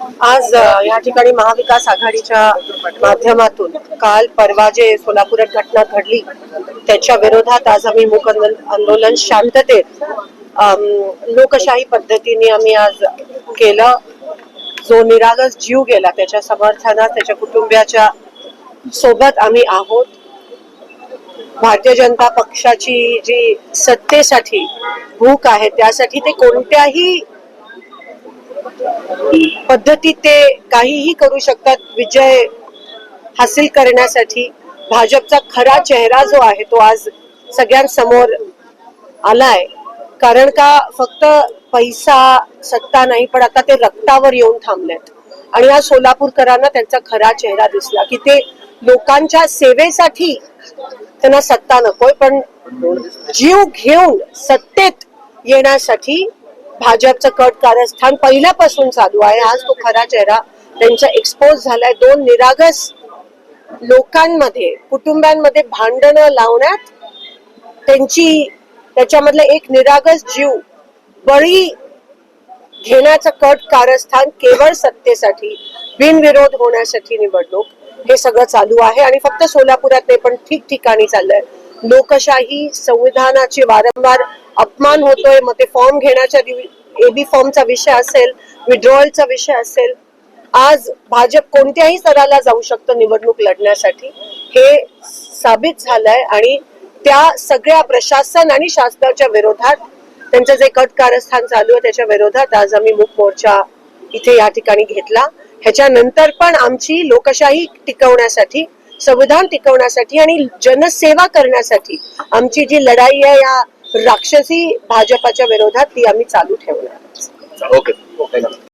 आज या ठिकाणी महाविकास आघाडीच्या माध्यमातून काल परवा जे सोलापुरात घटना घडली त्याच्या विरोधात आज आम्ही मूक आंदोलन शांततेत लोकशाही पद्धतीने आम्ही आज केलं. जो निरागस जीव गेला त्याच्या समर्थनात त्याच्या कुटुंबियाच्या सोबत आम्ही आहोत. भारतीय जनता पक्षाची जी सत्तेसाठी भूक आहे त्यासाठी ते कोणत्याही पद्धतीत ते काहीही करू शकतात. विजय हासिल करण्यासाठी भाजपचा खरा चेहरा जो आहे तो आज सगळ्यांसमोर आलाय. कारण का फक्त पैसा सत्ता नाही पण आता ते रक्तावर येऊन थांबलेत आणि आज सोलापूरकरांना त्यांचा खरा चेहरा दिसला की ते लोकांच्या सेवेसाठी त्यांना सत्ता नकोय पण जीव घेऊन सत्तेत येण्यासाठी भाजपचं कट कारस्थान पहिल्यापासून चालू आहे. आज तो खरा चेहरा त्यांचा एक्सपोज झालाय. दोन निरागस लोकांमध्ये कुटुंबांमध्ये भांडणं लावण्यात त्याच्यामधलं एक निरागस जीव बळी घेण्याचं कट कारस्थान केवळ सत्तेसाठी बिनविरोध होण्यासाठी निवडणूक हे सगळं चालू आहे आणि फक्त सोलापुरात नाही पण ठिकठिकाणी चाललंय. लोकशाही संविधानाची वारंवार अपमान होतोय. मग ते फॉर्म घेण्याच्या एबी फॉर्मचा विषय असेल, विड्रॉलचा विषय असेल, आज भाजप कोणत्याही स्तराला जाऊ शकतं निवडणूक लढण्यासाठी हे साबित झालंय आणि त्या सगळ्या प्रशासन आणि शासनाच्या विरोधात त्यांचं जे कट कारस्थान चालू आहे त्याच्या विरोधात आज आम्ही मूक मोर्चा इथे या ठिकाणी घेतला. ह्याच्यानंतर पण आमची लोकशाही टिकवण्यासाठी, संविधान टिकवण्यासाठी आणि जनसेवा करण्यासाठी आमची जी लढाई आहे या राक्षसी भाजपाच्या विरोधात ती आम्ही चालू ठेवणार. ओके.